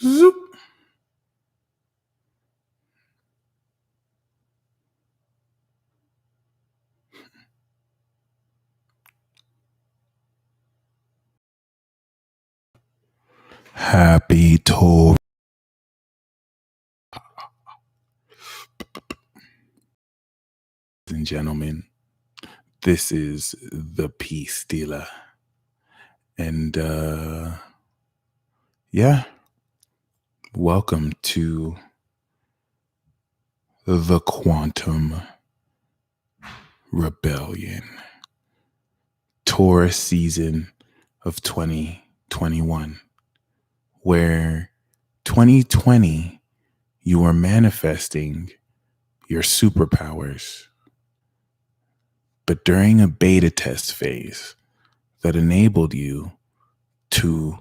Zoop. Happy Taurus. And gentlemen, this is the Peace Dealer. And yeah, welcome to the Quantum Rebellion. Taurus season of 2021, where 2020 you are manifesting your superpowers, but during a beta test phase that enabled you to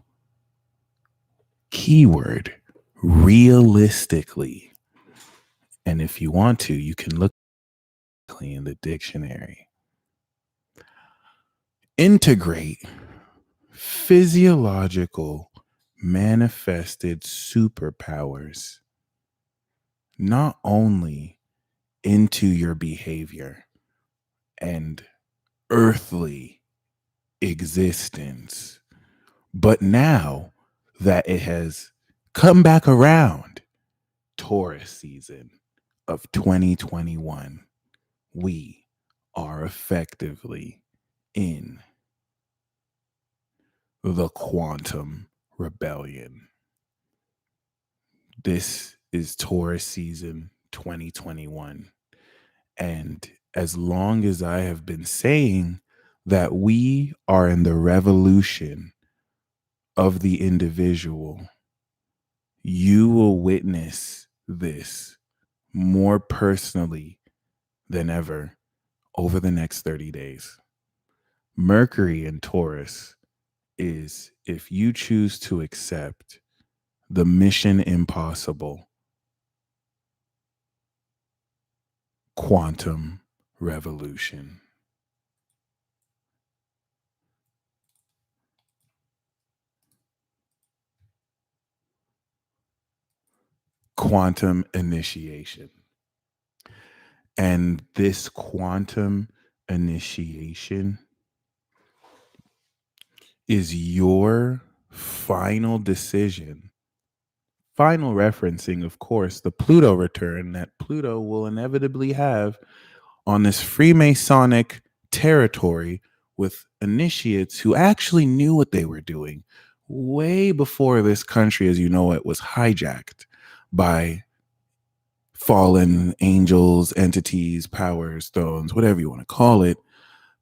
keyword realistically. And if you want to, you can look in the dictionary. Integrate physiological manifested superpowers not only into your behavior and earthly existence, but now that it has come back around, Taurus season of 2021, we are effectively in the Quantum Rebellion. This is Taurus season 2021. And as long as I have been saying that we are in the revolution of the individual, you will witness this more personally than ever over the next 30 days. Mercury in Taurus is, if you choose to accept the mission impossible, quantum revolution. Quantum initiation. And this quantum initiation is your final decision. Final referencing, of course, the Pluto return that Pluto will inevitably have on this Freemasonic territory with initiates who actually knew what they were doing way before this country, as you know it, was hijacked by fallen angels, entities, powers, thrones, whatever you want to call it.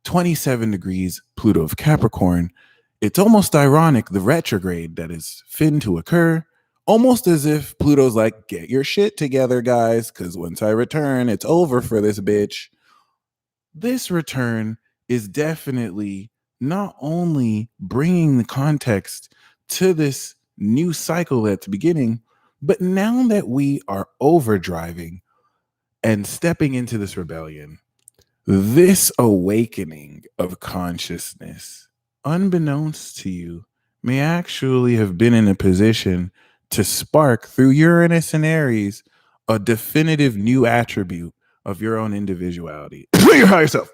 27 degrees Pluto of Capricorn. It's almost ironic, the retrograde that is fin to occur, almost as if Pluto's like, get your shit together, guys, because once I return, it's over for this bitch. This return is definitely not only bringing the context to this new cycle at the beginning, but now that we are overdriving and stepping into this rebellion, this awakening of consciousness, unbeknownst to you, may actually have been in a position to spark through Uranus and Aries a definitive new attribute of your own individuality, your higher self.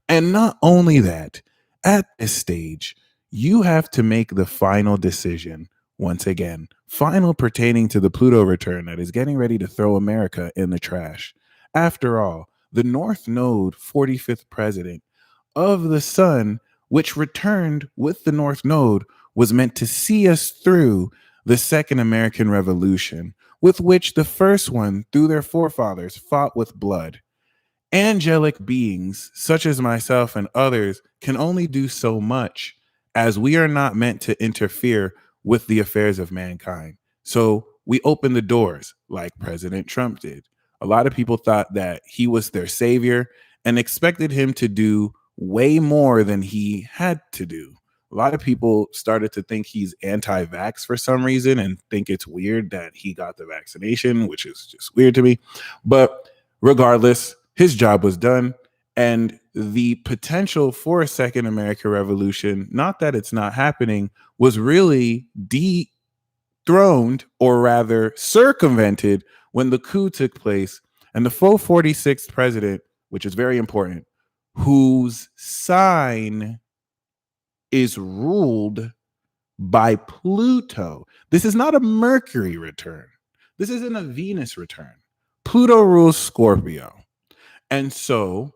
And not only that, at this stage, you have to make the final decision. Once again, final pertaining to the Pluto return that is getting ready to throw America in the trash. After all, the North Node 45th president of the sun, which returned with the North Node, was meant to see us through the Second American Revolution, with which the first one, through their forefathers, fought with blood. Angelic beings, such as myself and others, can only do so much, as we are not meant to interfere with the affairs of mankind. So we open the doors like President Trump did. A lot of people thought that he was their savior and expected him to do way more than he had to do. A lot of people started to think he's anti-vax for some reason and think it's weird that he got the vaccination, which is just weird to me. But regardless, his job was done. And the potential for a second American Revolution, not that it's not happening, was really throned, or rather circumvented, when the coup took place, and the full 46th president, which is very important, whose sign is ruled by Pluto. This is not a Mercury return. This isn't a Venus return. Pluto rules Scorpio. And so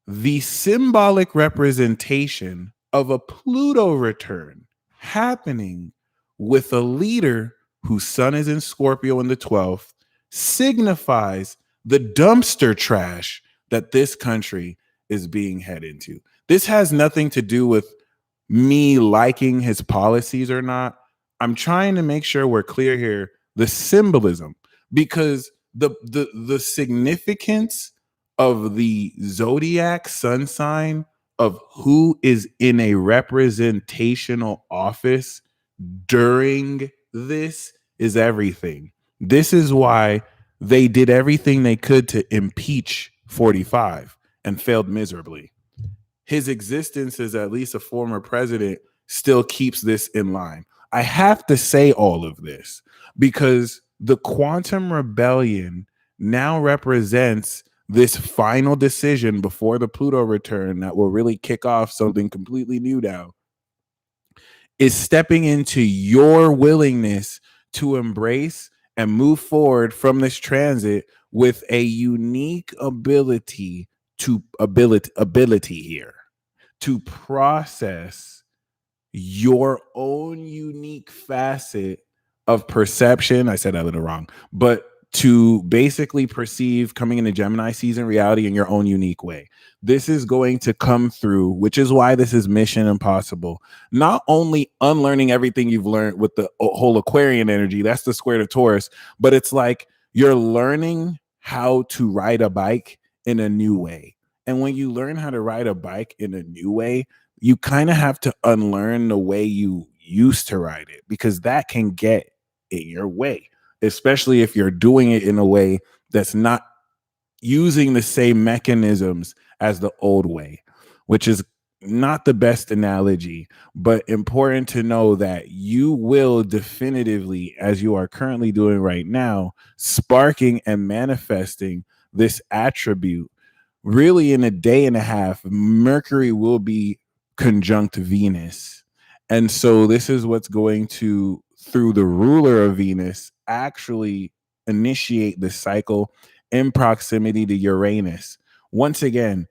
the symbolic representation of a Pluto return happening with a leader whose sun is in Scorpio in the 12th signifies the dumpster trash that this country is being headed into. This has nothing to do with me liking his policies or not. I'm trying to make sure we're clear here, the symbolism, because the significance of the zodiac sun sign of who is in a representational office during this is everything. This is why they did everything they could to impeach 45 and failed miserably. His existence as at least a former president still keeps this in line. I have to say all of this because the quantum rebellion now represents this final decision before the Pluto return that will really kick off something completely new now, is stepping into your willingness to embrace and move forward from this transit with a unique ability here to process your own unique facet of perception. I said that a little wrong, but to basically perceive coming into Gemini season reality in your own unique way. This is going to come through, which is why this is mission impossible. Not only unlearning everything you've learned with the whole Aquarian energy, that's the square to Taurus, but it's like you're learning how to ride a bike in a new way. And when you learn how to ride a bike in a new way, you kind of have to unlearn the way you used to ride it, because that can get in your way, especially if you're doing it in a way that's not using the same mechanisms as the old way, which is not the best analogy, but important to know that you will definitively, as you are currently doing right now, sparking and manifesting this attribute. Really, in a day and a half, Mercury will be conjunct Venus. And so this is what's going to, through the ruler of Venus, actually initiate the cycle in proximity to Uranus. Once again,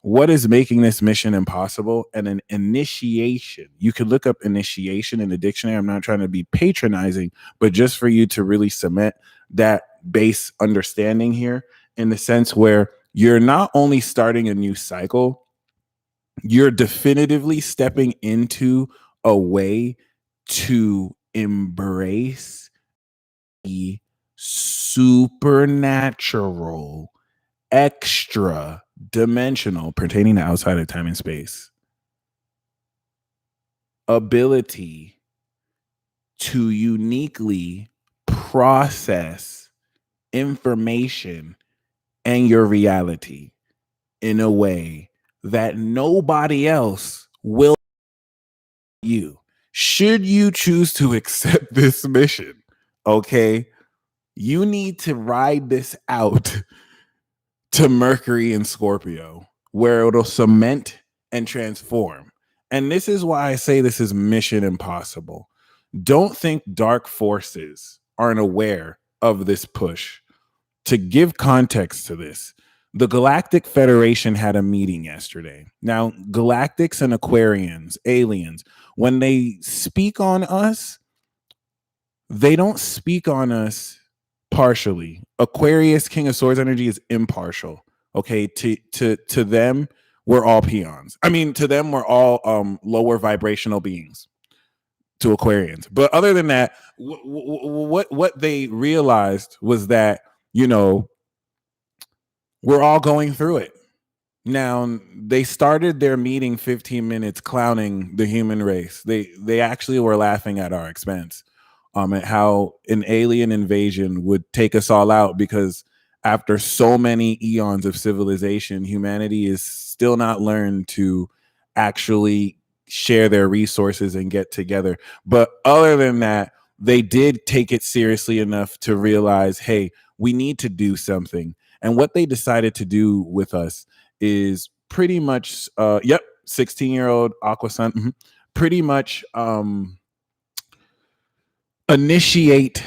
what is making this mission impossible? And an initiation. You can look up initiation in the dictionary. I'm not trying to be patronizing, but just for you to really cement that base understanding here, in the sense where you're not only starting a new cycle, you're definitively stepping into a way to embrace the supernatural, extra dimensional, pertaining to outside of time and space, ability to uniquely process information and your reality in a way that nobody else will. You, should you choose to accept this mission, okay, you need to ride this out to Mercury and Scorpio, where it'll cement and transform. And this is why I say this is mission impossible. Don't think dark forces aren't aware of this push. To give context to this, the Galactic Federation had a meeting yesterday. Now, galactics and Aquarians, aliens, when they speak on us, they don't speak on us partially. Aquarius, King of Swords energy is impartial. Okay, to them, we're all peons. I mean, to them, we're all lower vibrational beings. To Aquarians, but other than that, what they realized was that, you know, we're all going through it. Now, they started their meeting 15 minutes clowning the human race. They actually were laughing at our expense, at how an alien invasion would take us all out, because after so many eons of civilization, humanity is still not learned to actually share their resources and get together. But other than that, they did take it seriously enough to realize, hey, we need to do something. And what they decided to do with us is pretty much, 16-year-old Aqua Sun, pretty much initiate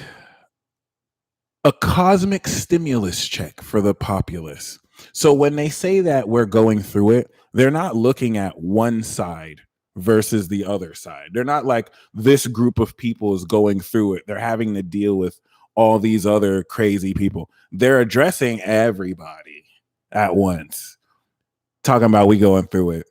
a cosmic stimulus check for the populace. So when they say that we're going through it, they're not looking at one side versus the other side. They're not like this group of people is going through it. They're having to deal with all these other crazy people. They're addressing everybody at once, talking about we going through it.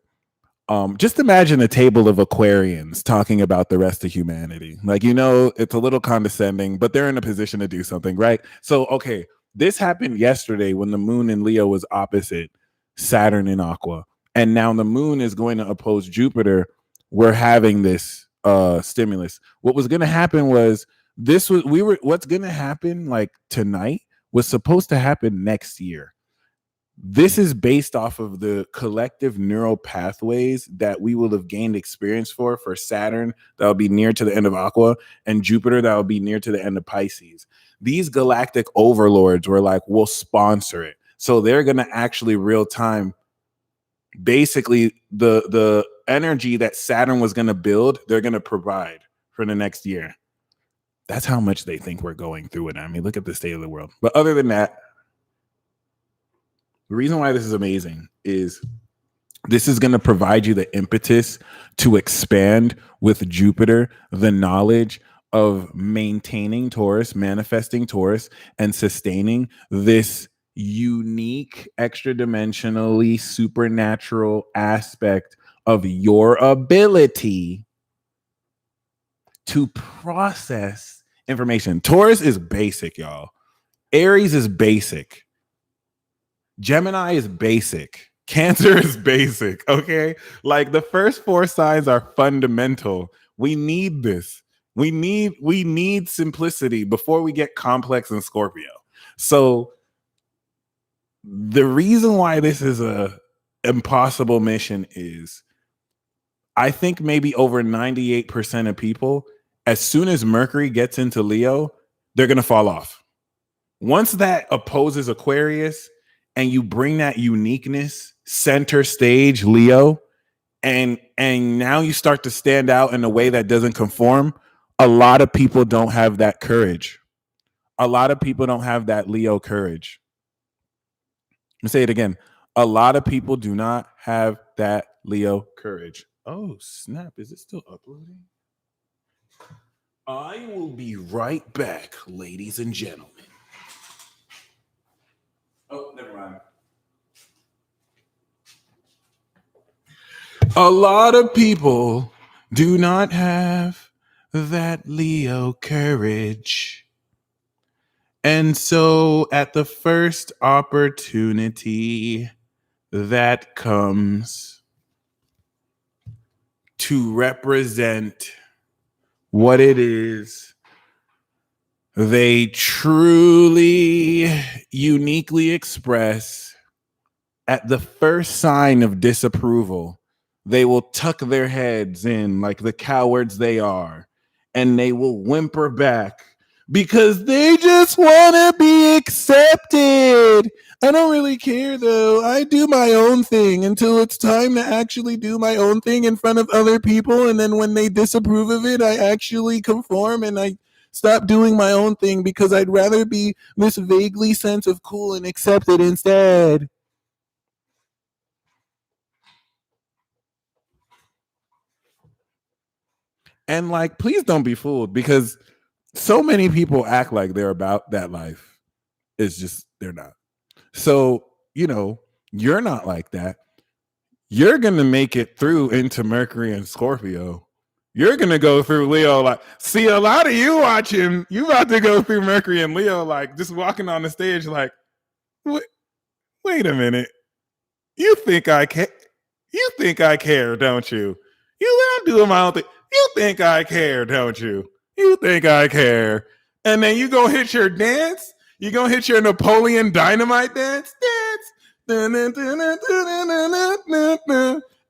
Just imagine a table of Aquarians talking about the rest of humanity. Like, it's a little condescending, but they're in a position to do something, right? So, okay, this happened yesterday when the moon in Leo was opposite Saturn in Aqua. And now the moon is going to oppose Jupiter. We're having this stimulus. What was going to happen was what's going to happen like tonight was supposed to happen next year. This is based off of the collective neural pathways that we will have gained experience for Saturn, that will be near to the end of Aqua, and Jupiter, that will be near to the end of Pisces. These galactic overlords were like, we'll sponsor it. So they're going to actually real time, basically the energy that Saturn was going to build, they're going to provide for the next year. That's how much they think we're going through it. I mean, look at the state of the world. But other than that, the reason why this is amazing is this is going to provide you the impetus to expand with Jupiter, the knowledge of maintaining Taurus, manifesting Taurus, and sustaining this unique, extra dimensionally supernatural aspect of your ability to process information. Taurus is basic, y'all. Aries is basic. Gemini is basic. Cancer is basic, okay? Like the first 4 signs are fundamental. We need this. We need simplicity before we get complex in Scorpio. So the reason why this is a impossible mission is I think maybe over 98% of people, as soon as Mercury gets into Leo, they're going to fall off. Once that opposes Aquarius, and you bring that uniqueness center stage, Leo, and now you start to stand out in a way that doesn't conform, a lot of people don't have that courage. A lot of people don't have that Leo courage. Let me say it again. A lot of people do not have that Leo courage. Oh, snap. Is it still uploading? I will be right back, ladies and gentlemen. Oh, never mind. A lot of people do not have that Leo courage. And so at the first opportunity that comes to represent what it is they truly uniquely express, at the first sign of disapproval, they will tuck their heads in like the cowards they are, and they will whimper back because they just want to be accepted. I don't really care, though. I do my own thing until it's time to actually do my own thing in front of other people. And then when they disapprove of it, I actually conform and I stop doing my own thing because I'd rather be this vaguely sense of cool and accepted instead. And like, please don't be fooled, because so many people act like they're about that life. It's just, they're not. So, you're not like that. You're going to make it through into Mercury and Scorpio. You're going to go through Leo. Like, see, a lot of you watching, you about to go through Mercury and Leo, like just walking on the stage like, wait a minute. You think I care? You think I care, don't you? I'm doing my own thing. You think I care, don't you? You think I care. And then you go hit your dance. You gonna hit your Napoleon Dynamite dance?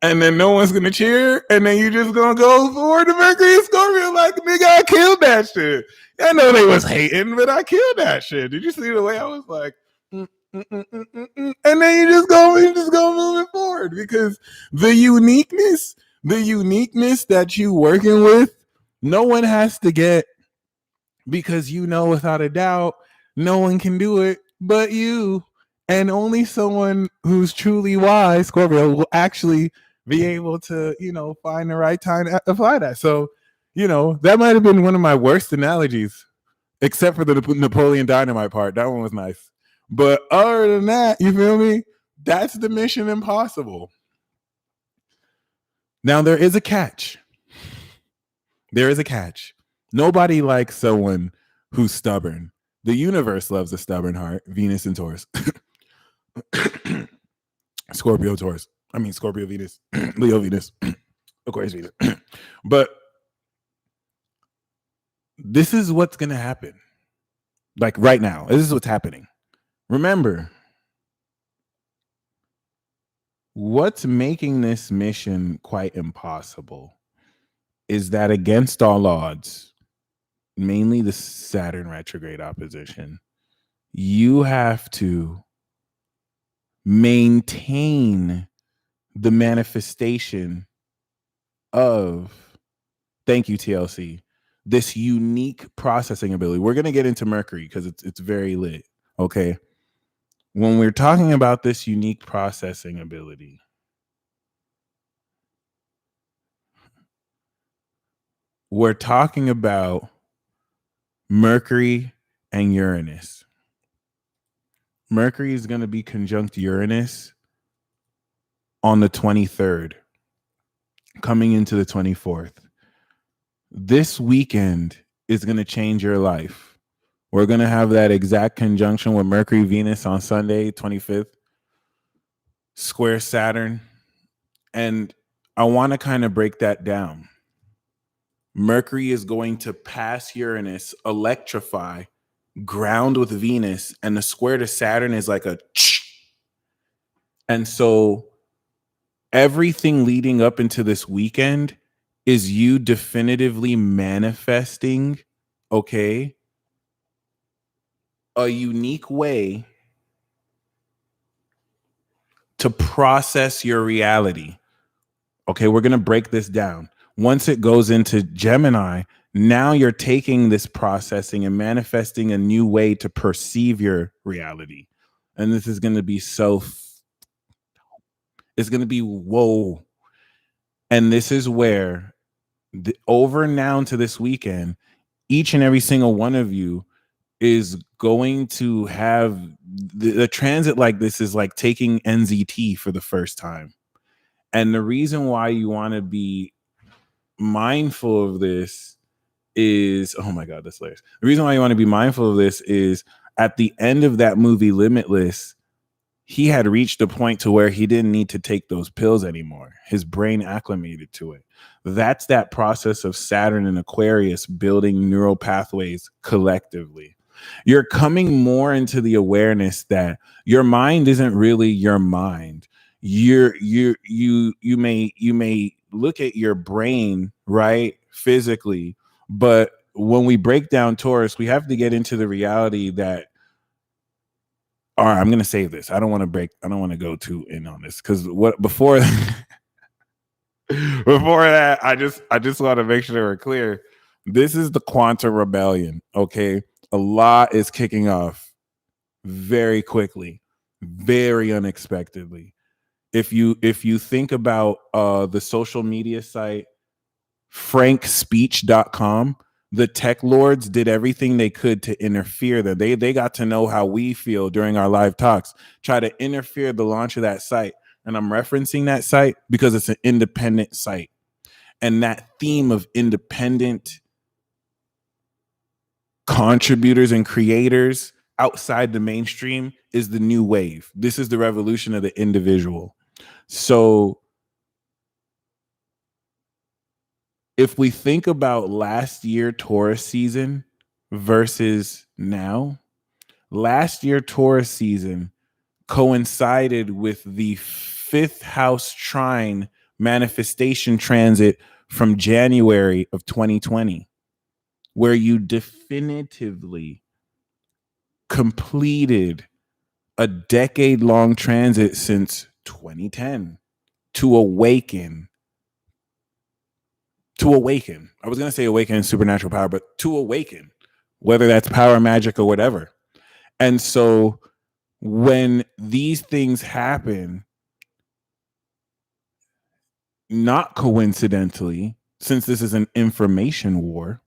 and then no one's gonna cheer, and then you just gonna go forward to Mercury and Scorpio like, nigga, I killed that shit. I know they was hating, but I killed that shit. Did you see the way I was like, and then you just go moving forward, because the uniqueness that you working with, no one has to get, because you know without a doubt no one can do it but you, and only someone who's truly wise, Scorpio, will actually be able to, find the right time to apply that. So, that might have been one of my worst analogies, except for the Napoleon Dynamite part. That one was nice. But other than that, you feel me? That's the mission impossible. Now, there is a catch. Nobody likes someone who's stubborn. The universe loves a stubborn heart. Venus and Taurus. Scorpio, Taurus. Scorpio, Venus. Leo, Venus. Aquarius, Venus. But this is what's going to happen. Like right now, this is what's happening. Remember, what's making this mission quite impossible is that against all odds, mainly the Saturn retrograde opposition, you have to maintain the manifestation of, thank you, TLC, this unique processing ability. We're going to get into Mercury because it's very lit, okay? When we're talking about this unique processing ability, we're talking about Mercury and Uranus. Mercury is going to be conjunct Uranus on the 23rd, coming into the 24th. This weekend is going to change your life. We're going to have that exact conjunction with Mercury, Venus on Sunday, 25th, square Saturn. And I want to kind of break that down. Mercury is going to pass Uranus, electrify, ground with Venus, and the square to Saturn is like a and so everything leading up into this weekend is you definitively manifesting, okay, a unique way to process your reality. Okay, we're going to break this down. Once it goes into Gemini, now you're taking this processing and manifesting a new way to perceive your reality. And this is going to be it's going to be whoa. And this is where over now to this weekend, each and every single one of you is going to have the transit like this is like taking NZT for the first time. And the reason why you want to be mindful of this is, oh my God, that's hilarious. The reason why you want to be mindful of this is at the end of that movie, Limitless, he had reached a point to where he didn't need to take those pills anymore. His brain acclimated to it. That's that process of Saturn and Aquarius building neural pathways collectively. You're coming more into the awareness that your mind isn't really your mind. You may look at your brain, right, physically, but when we break down Taurus, we have to get into the reality that, all right, I'm going to save this. I don't want to go too in on this because before that, I just want to make sure we're clear. This is the quantum rebellion. Okay. A lot is kicking off very quickly, very unexpectedly. If you think about the social media site frankspeech.com, the tech lords did everything they could to interfere. That they got to know how we feel during our live talks, try to interfere the launch of that site. And I'm referencing that site because it's an independent site. And that theme of independent contributors and creators outside the mainstream is the new wave. This is the revolution of the individual. So if we think about last year Taurus season versus now, last year Taurus season coincided with the 5th house trine manifestation transit from January of 2020, where you definitively completed a decade-long transit since 2010 to awaken. To awaken. I was going to say awaken supernatural power, but to awaken, whether that's power, magic, or whatever. And so when these things happen, not coincidentally, since this is an information war,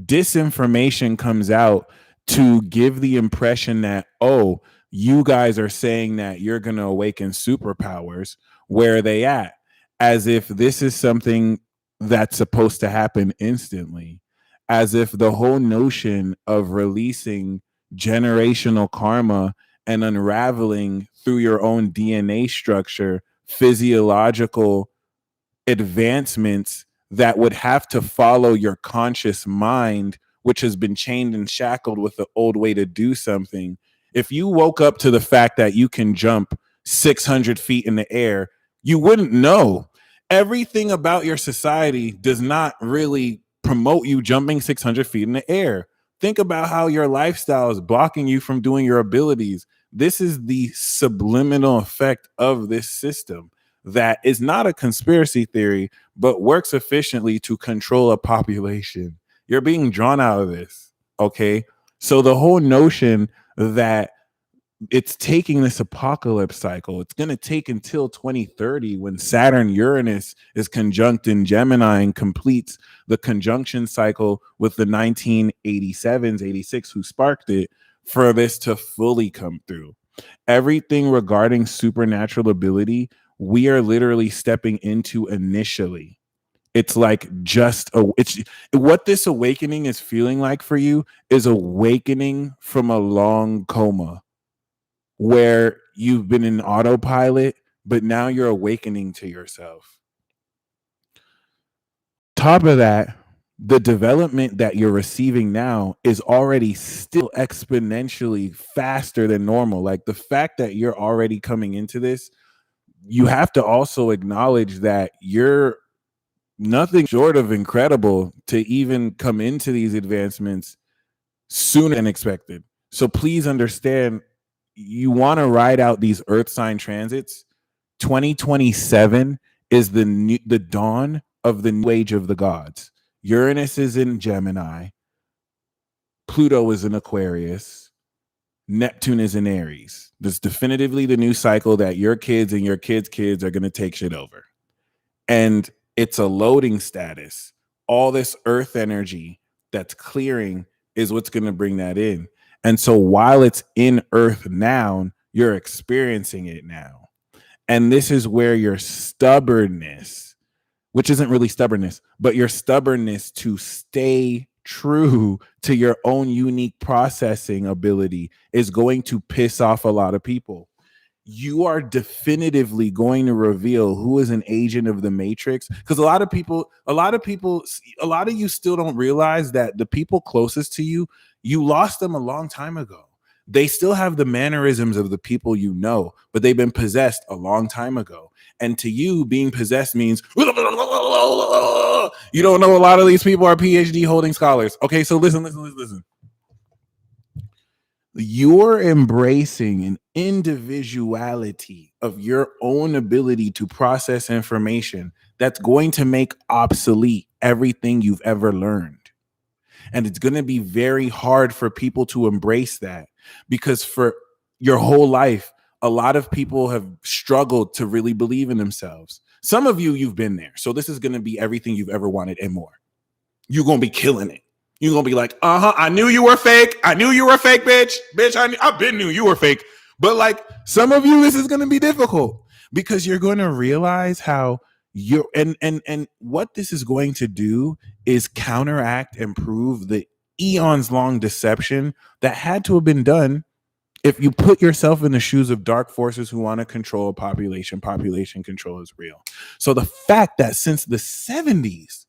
disinformation comes out to give the impression that, oh, you guys are saying that you're going to awaken superpowers. Where are they at? As if this is something that's supposed to happen instantly, as if the whole notion of releasing generational karma and unraveling through your own DNA structure, physiological advancements that would have to follow your conscious mind, which has been chained and shackled with the old way to do something. If you woke up to the fact that you can jump 600 feet in the air, you wouldn't know. Everything about your society does not really promote you jumping 600 feet in the air. Think about how your lifestyle is blocking you from doing your abilities. This is the subliminal effect of this system that is not a conspiracy theory, but works efficiently to control a population. You're being drawn out of this, okay? So the whole notion that it's taking this apocalypse cycle, it's going to take until 2030 when Saturn Uranus is conjunct in Gemini and completes the conjunction cycle with the 1987s, 86 who sparked it, for this to fully come through. Everything regarding supernatural ability, we are literally stepping into initially. It's like it's what this awakening is feeling like for you is awakening from a long coma where you've been in autopilot, but now you're awakening to yourself. Top of that, the development that you're receiving now is already still exponentially faster than normal. Like the fact that you're already coming into this, you have to also acknowledge that you're nothing short of incredible to even come into these advancements sooner than expected. So please understand, you want to ride out these earth sign transits. 2027 is the dawn of the new age of the gods. Uranus is in Gemini, Pluto is in Aquarius, Neptune is in Aries. This is definitively the new cycle that your kids and your kids' kids are going to take shit over. And it's a loading status. All this earth energy that's clearing is what's going to bring that in. And so while it's in earth now, you're experiencing it now. And this is where your stubbornness, which isn't really stubbornness, but your stubbornness to stay true to your own unique processing ability is going to piss off a lot of people. You are definitively going to reveal who is an agent of the matrix, because a lot of you still don't realize that the people closest to you, you lost them a long time ago. They still have the mannerisms of the people you know, but they've been possessed a long time ago. And to you, being possessed means you don't know a lot of these people are PhD holding scholars. Okay, so listen. You're embracing an individuality of your own ability to process information that's going to make obsolete everything you've ever learned. And it's going to be very hard for people to embrace that, because for your whole life, a lot of people have struggled to really believe in themselves. Some of you've been there. So this is going to be everything you've ever wanted and more. You're going to be killing it. You're going to be like, I knew you were fake. I knew you were fake, bitch. I've been knew you were fake. But like some of you, this is going to be difficult, because you're going to realize how you're, and what this is going to do is counteract and prove the eons long deception that had to have been done. If you put yourself in the shoes of dark forces who want to control a population control is real. So the fact that since the 70s,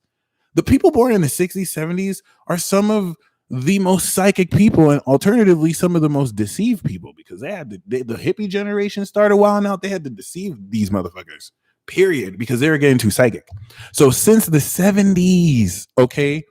the people born in the 60s, 70s are some of the most psychic people, and alternatively, some of the most deceived people, because they had the hippie generation started wilding out. They had to deceive these motherfuckers. period, because they were getting too psychic. So since the 70s, okay,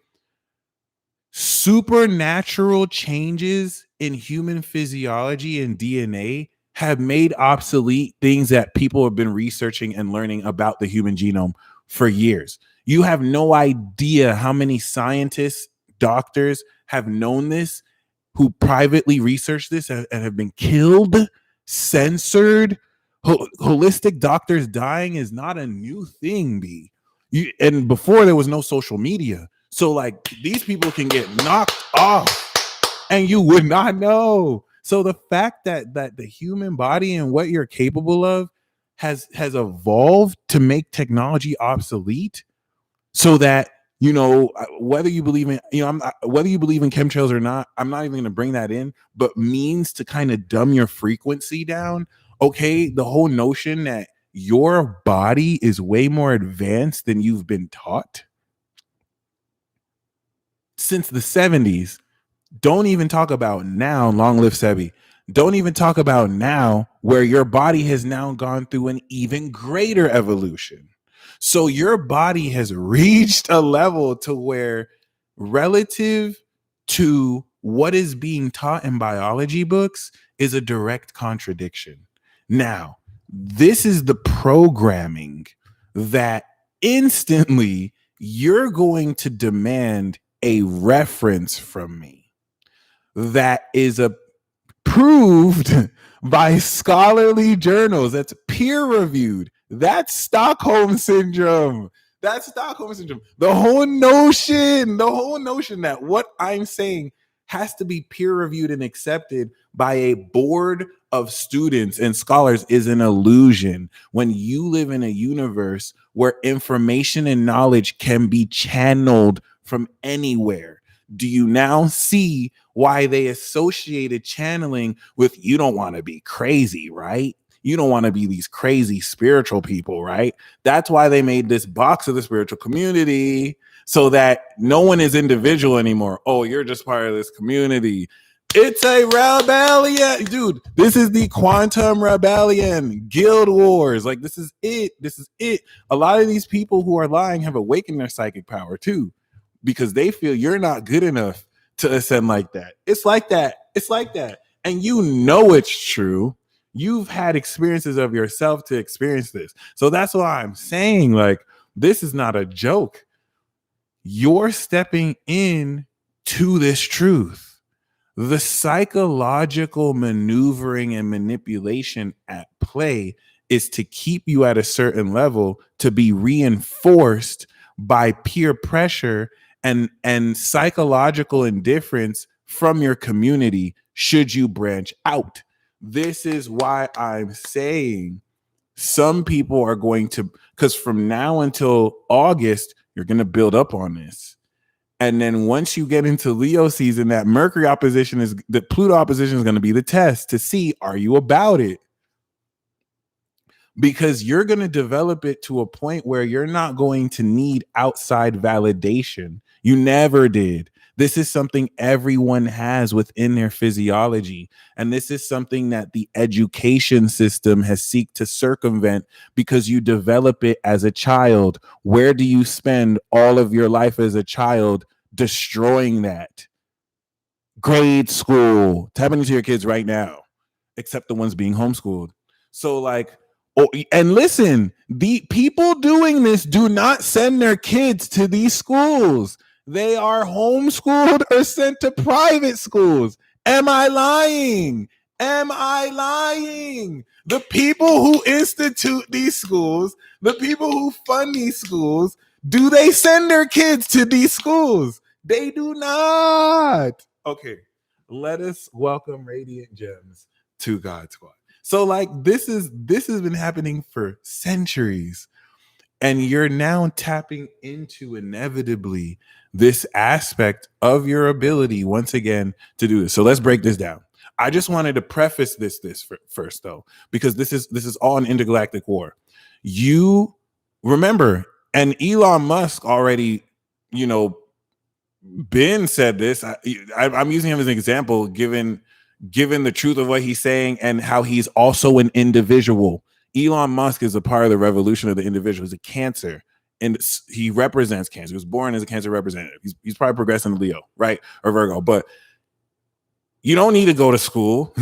supernatural changes in human physiology and DNA have made obsolete things that people have been researching and learning about the human genome for years. You have no idea how many scientists, doctors have known this, who privately research this and have been killed, censored. Holistic doctors dying is not a new thing, B. And before there was no social media. So like these people can get knocked off and you would not know. So the fact that the human body and what you're capable of has evolved to make technology obsolete, so that, you know, whether you believe in, you know, whether you believe in chemtrails or not, I'm not even going to bring that in, but means to kind of dumb your frequency down. Okay, the whole notion that your body is way more advanced than you've been taught since the 70s. Don't even talk about now, long live Sebi. Don't even talk about now, where your body has now gone through an even greater evolution. So your body has reached a level to where, relative to what is being taught in biology books, is a direct contradiction. Now, this is the programming that instantly you're going to demand a reference from me that is approved by scholarly journals, that's peer reviewed. That's Stockholm syndrome. That's Stockholm syndrome. The whole notion that what I'm saying has to be peer reviewed and accepted by a board of students and scholars is an illusion. When you live in a universe where information and knowledge can be channeled from anywhere, do you now see why they associated channeling with, you don't want to be crazy, right? You don't want to be these crazy spiritual people, right? That's why they made this box of the spiritual community, so that no one is individual anymore. Oh, you're just part of this community. It's a rebellion, dude. This is the quantum rebellion, guild wars. Like, this is it. This is it. A lot of these people who are lying have awakened their psychic power too, because they feel you're not good enough to ascend like that. It's like that. It's like that. And you know it's true. You've had experiences of yourself to experience this. So that's why I'm saying, like, this is not a joke. You're stepping in to this truth. The psychological maneuvering and manipulation at play is to keep you at a certain level, to be reinforced by peer pressure and psychological indifference from your community should you branch out. This is why I'm saying some people are going to, because from now until August, you're going to build up on this. And then once you get into Leo season, that Mercury opposition is, the Pluto opposition is going to be the test to see, are you about it? Because you're going to develop it to a point where you're not going to need outside validation. You never did. This is something everyone has within their physiology. And this is something that the education system has sought to circumvent, because you develop it as a child. Where do you spend all of your life as a child destroying that? Grade school. Tapping into your kids right now, except the ones being homeschooled. So like, oh, and listen, the people doing this do not send their kids to these schools. They are homeschooled or sent to private schools. Am I lying? Am I lying? The people who institute these schools, the people who fund these schools, do they send their kids to these schools? They do not. Okay, let us welcome Radiant Gems to God Squad. So like, this has been happening for centuries, and you're now tapping into inevitably this aspect of your ability once again to do this. So let's break this down. I just wanted to preface this first though, because this is all an intergalactic war. You remember, and Elon Musk already, you know, Ben said this. I'm using him as an example, given the truth of what he's saying and how he's also an individual. Elon Musk is a part of the revolution of the individual. He's a Cancer, and he represents Cancer. He was born as a Cancer representative. He's probably progressing Leo, right? Or Virgo. But you don't need to go to school.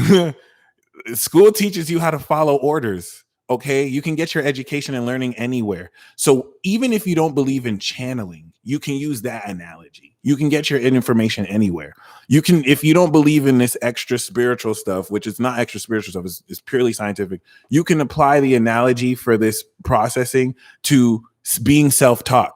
School teaches you how to follow orders. Okay, you can get your education and learning anywhere. So even if you don't believe in channeling, you can use that analogy. You can get your information anywhere. You can, if you don't believe in this extra spiritual stuff, which is not extra spiritual stuff, it's purely scientific, you can apply the analogy for this processing to being self-taught.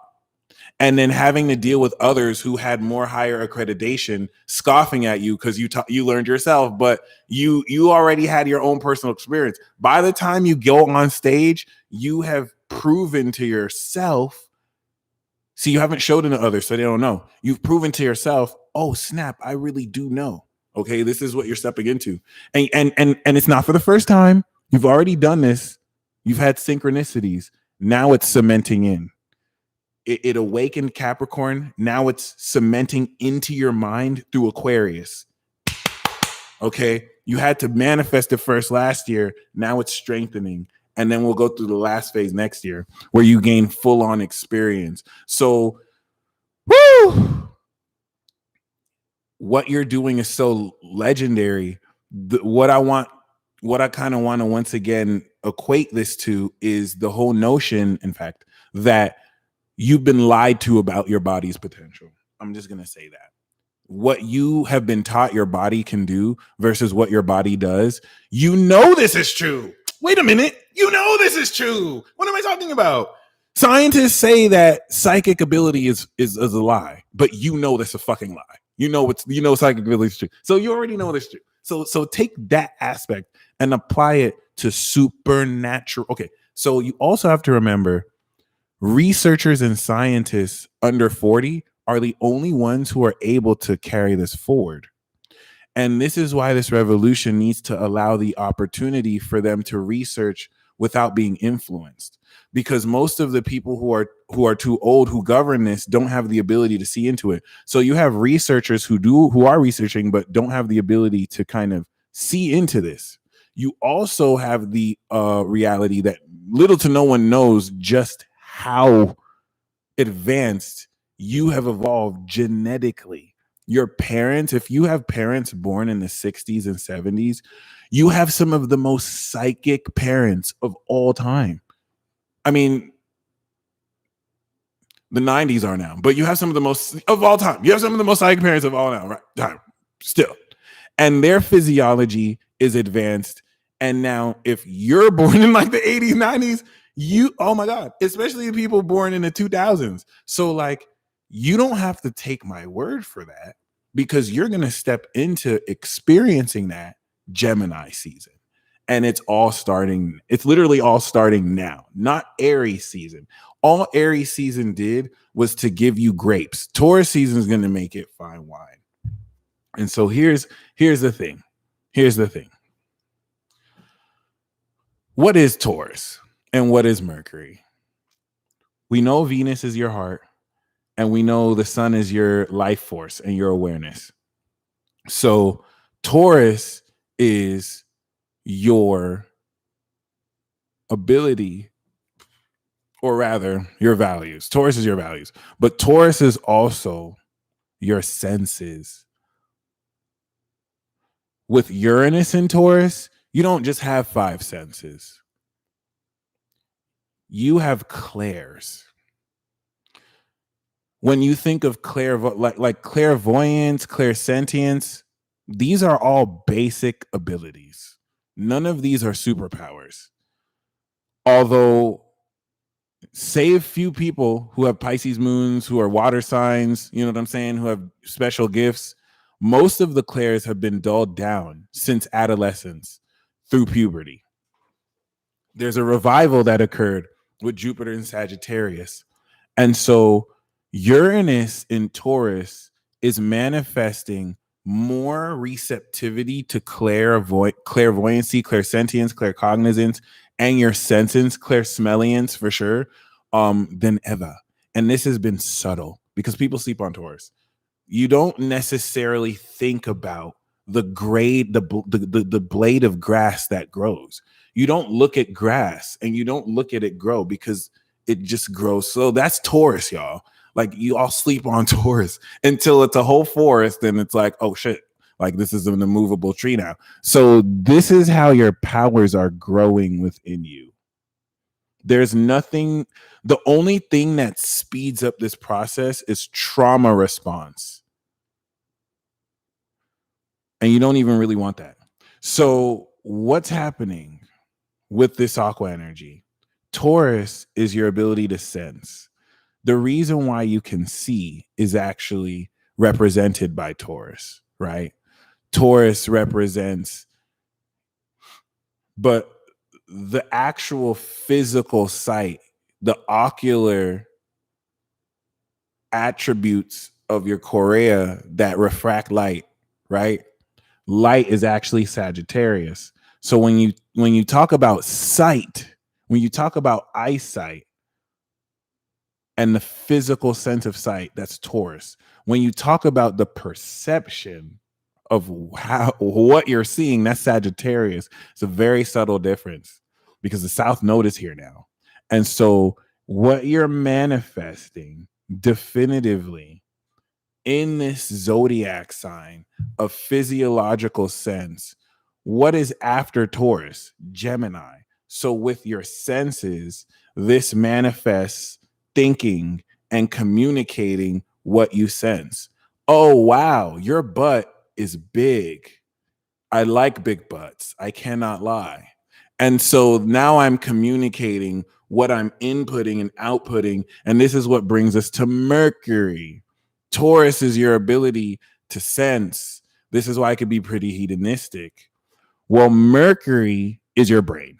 And then having to deal with others who had more higher accreditation scoffing at you because you learned yourself, but you already had your own personal experience. By the time you go on stage, you have proven to yourself. See, you haven't showed it to others, so they don't know. You've proven to yourself, oh snap, I really do know. Okay, this is what you're stepping into, and it's not for the first time. You've already done this. You've had synchronicities. Now it's cementing in. It awakened Capricorn. Now it's cementing into your mind through Aquarius. Okay. You had to manifest it first last year. Now it's strengthening. And then we'll go through the last phase next year where you gain full on experience. So, woo! What you're doing is so legendary. What I kind of want to once again equate this to is the whole notion, in fact, that you've been lied to about your body's potential. I'm just going to say that. What you have been taught your body can do versus what your body does. You know this is true. Wait a minute. You know this is true. What am I talking about? Scientists say that psychic ability is a lie, but you know that's a fucking lie. You know psychic ability is true. So you already know this true. So take that aspect and apply it to supernatural. Okay. So you also have to remember researchers and scientists under 40 are the only ones who are able to carry this forward. And this is why this revolution needs to allow the opportunity for them to research without being influenced. Because most of the people who are too old who govern this don't have the ability to see into it. So you have researchers who are researching but don't have the ability to kind of see into this. You also have the reality that little to no one knows just how advanced you have evolved genetically. Your parents, if you have parents born in the 60s and 70s, you have some of the most psychic parents of all time. I mean, the 90s are now, but you have some of the most of all time. You have some of the most psychic parents of all now, right? Time still. And their physiology is advanced. And now if you're born in like the 80s, 90s, oh my God, especially people born in the 2000s. So like, you don't have to take my word for that because you're going to step into experiencing that Gemini season. And it's literally all starting now, not Aries season. All Aries season did was to give you grapes. Taurus season is going to make it fine wine. And so here's the thing. Here's the thing. What is Taurus and what is Mercury? We know Venus is your heart and we know the sun is your life force and your awareness. So Taurus is your ability, or rather your values. Taurus is your values, but Taurus is also your senses. With Uranus in Taurus, you don't just have 5 senses. You have clairs. When you think of like clairvoyance, clairsentience, these are all basic abilities. None of these are superpowers. Although, save few people who have Pisces moons, who are water signs, you know what I'm saying, who have special gifts, most of the clairs have been dulled down since adolescence through puberty. There's a revival that occurred with Jupiter in Sagittarius. And so Uranus in Taurus is manifesting more receptivity to clairvoyancy, clairsentience, claircognizance, and your senses, clairsmelliance for sure, than ever. And this has been subtle because people sleep on Taurus. You don't necessarily think about the grade, the blade of grass that grows. You don't look at grass and you don't look at it grow because it just grows. So that's Taurus, y'all. Like you all sleep on Taurus until it's a whole forest and it's like, oh shit, like this is an immovable tree now. So this is how your powers are growing within you. There's nothing, the only thing that speeds up this process is trauma response. And you don't even really want that. So what's happening with this aqua energy? Taurus is your ability to sense. The reason why you can see is actually represented by Taurus, right? Taurus represents, but the actual physical sight, the ocular attributes of your chorea that refract light, right? Light is actually Sagittarius. So when you talk about sight, when you talk about eyesight and the physical sense of sight, that's Taurus. When you talk about the perception of what you're seeing, that's Sagittarius. It's a very subtle difference because the South Node is here now. And so what you're manifesting definitively in this zodiac sign of physiological sense, what is after Taurus? Gemini. So with your senses, this manifests thinking and communicating what you sense. Oh, wow, your butt is big. I like big butts. I cannot lie. And so now I'm communicating what I'm inputting and outputting. And this is what brings us to Mercury. Taurus is your ability to sense. This is why it could be pretty hedonistic. Well, Mercury is your brain.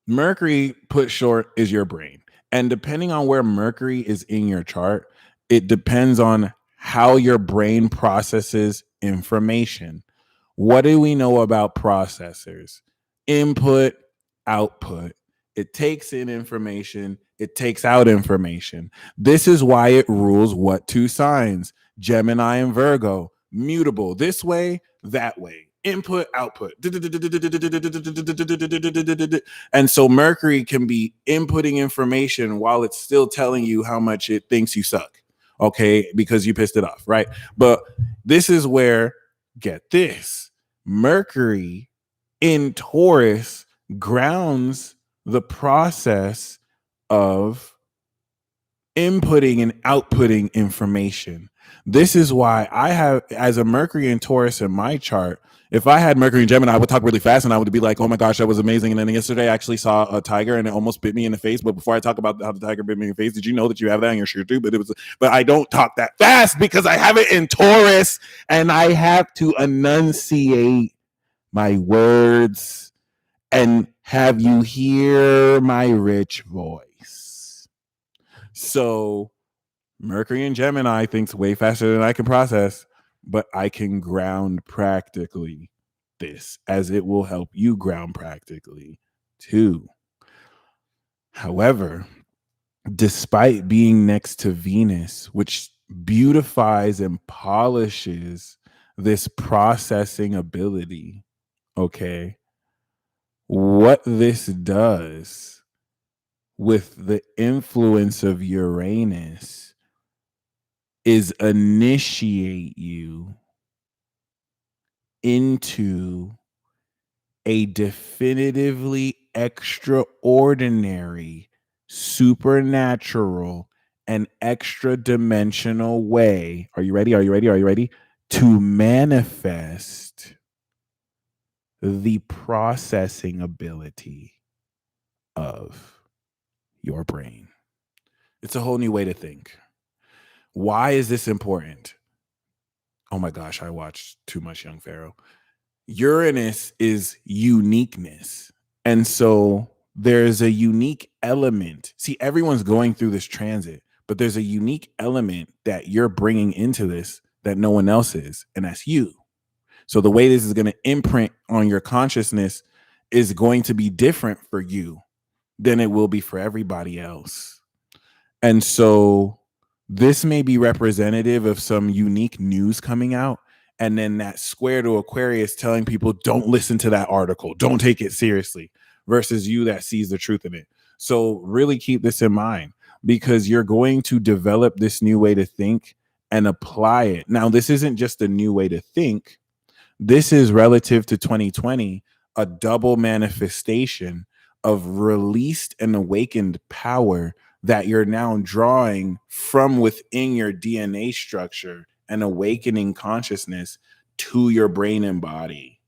Mercury, put short, is your brain. And depending on where Mercury is in your chart, it depends on how your brain processes information. What do we know about processors? Input, output. It takes in information, it takes out information. This is why it rules what two signs? Gemini and Virgo. Mutable this way, that way. Input, output. And so Mercury can be inputting information while it's still telling you how much it thinks you suck. Okay, because you pissed it off, right? But this is where, get this, Mercury in Taurus grounds the process of inputting and outputting information. This is why I have, as a Mercury and Taurus in my chart, if I had Mercury and Gemini, I would talk really fast and I would be like, oh my gosh, that was amazing. And then yesterday I actually saw a tiger and it almost bit me in the face. But before I talk about how the tiger bit me in the face, did you know that you have that on your shirt too? But I don't talk that fast because I have it in Taurus and I have to enunciate my words and have you hear my rich voice. So Mercury and Gemini thinks way faster than I can process, but I can ground practically this, as it will help you ground practically too. However, despite being next to Venus, which beautifies and polishes this processing ability, okay, what this does with the influence of Uranus is initiate you into a definitively extraordinary, supernatural, and extra dimensional way. Are you ready? Are you ready? Are you ready? To manifest the processing ability of your brain. It's a whole new way to think. Why is this important? Oh my gosh, I watched too much Young Pharaoh. Uranus is uniqueness. And so there's a unique element. See, everyone's going through this transit, but there's a unique element that you're bringing into this that no one else is, and that's you. So the way this is going to imprint on your consciousness is going to be different for you than it will be for everybody else. And so this may be representative of some unique news coming out. and then that square to Aquarius telling people don't listen to that article, don't take it seriously, versus you that sees the truth in it. So really keep this in mind, because you're going to develop this new way to think and apply it. Now, this isn't just a new way to think. This is relative to 2020, a double manifestation of released and awakened power that you're now drawing from within your DNA structure and awakening consciousness to your brain and body.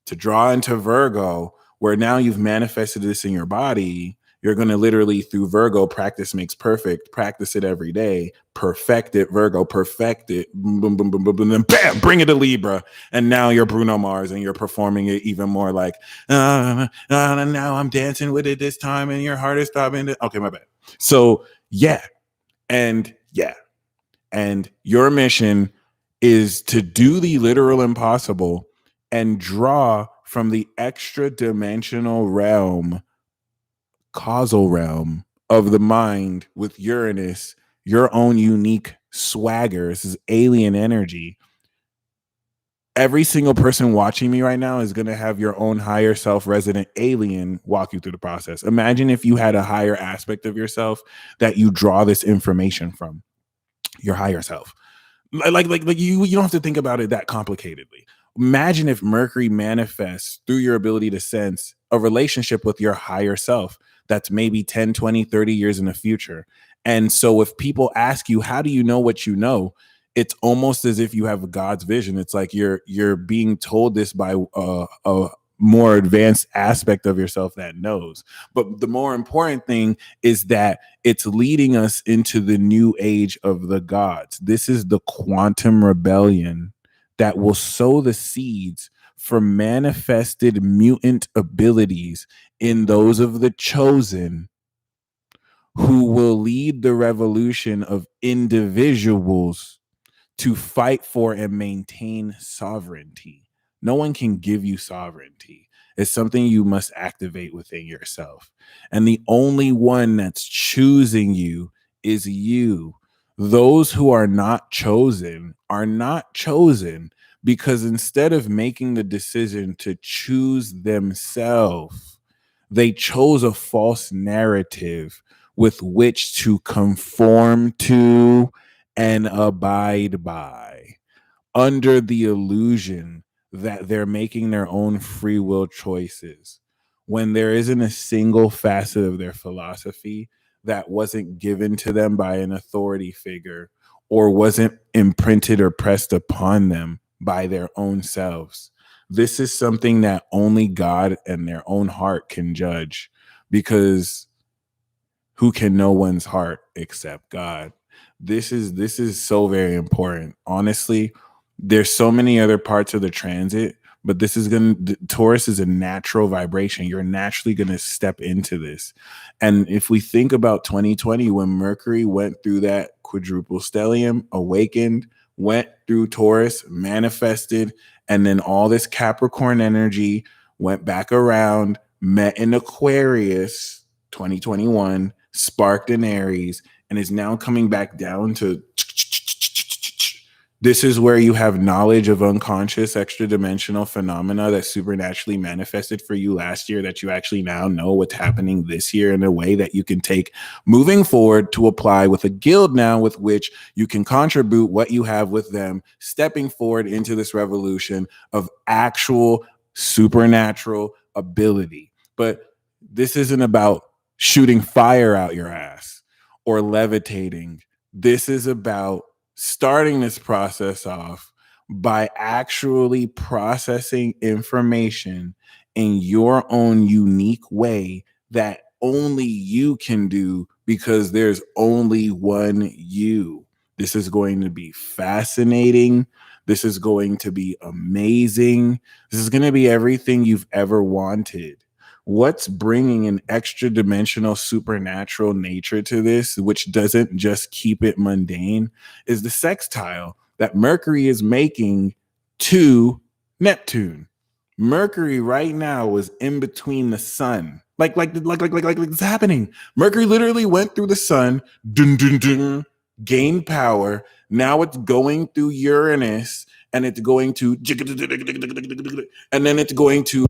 To draw into Virgo, where now you've manifested this in your body, you're going to literally, through Virgo, practice makes perfect, practice it every day, perfect it, Virgo, perfect it, boom, boom, boom, boom, boom, boom, then bam, bring it to Libra. And now you're Bruno Mars and you're performing it even more like, now I'm dancing with it this time and your heart is stopping. Okay, my bad. So yeah. And your mission is to do the literal impossible and draw from the extra dimensional realm, causal realm of the mind with Uranus, your own unique swagger. This is alien energy. Every single person watching me right now is going to have your own higher self resident alien walk you through the process. Imagine if you had a higher aspect of yourself that you draw this information from, your higher self. Like you don't have to think about it that complicatedly. Imagine if Mercury manifests through your ability to sense a relationship with your higher self that's maybe 10, 20, 30 years in the future. And so if people ask you, how do you know what you know? It's almost as if you have God's vision. It's like you're being told this by a more advanced aspect of yourself that knows. But the more important thing is that it's leading us into the new age of the gods. This is the quantum rebellion that will sow the seeds for manifested mutant abilities in those of the chosen, who will lead the revolution of individuals to fight for and maintain sovereignty. No one can give you sovereignty. It's something you must activate within yourself. And the only one that's choosing you is you. Those who are not chosen because instead of making the decision to choose themselves, they chose a false narrative with which to conform to and abide by, under the illusion that they're making their own free will choices, when there isn't a single facet of their philosophy that wasn't given to them by an authority figure or wasn't imprinted or pressed upon them by their own selves. This is something that only God and their own heart can judge, because who can know one's heart except God? This is so very important. Honestly, there's so many other parts of the transit, but Taurus is a natural vibration. You're naturally going to step into this. And if we think about 2020, when Mercury went through that quadruple stellium, awakened, went through Taurus, manifested, and then all this Capricorn energy went back around, met in Aquarius, 2021, sparked in Aries, and is now coming back down to this is where you have knowledge of unconscious extra dimensional phenomena that supernaturally manifested for you last year, that you actually now know what's happening this year in a way that you can take moving forward to apply with a guild now, with which you can contribute what you have with them, stepping forward into this revolution of actual supernatural ability. But this isn't about shooting fire out your ass or levitating. This is about starting this process off by actually processing information in your own unique way that only you can do, because there's only one you. This is going to be fascinating. This is going to be amazing. This is going to be everything you've ever wanted. What's bringing an extra dimensional supernatural nature to this, which doesn't just keep it mundane, is the sextile that Mercury is making to Neptune. Mercury right now is in between the sun. Like it's happening. Mercury literally went through the sun, gained power. Now it's going through Uranus and it's going to, and then it's going to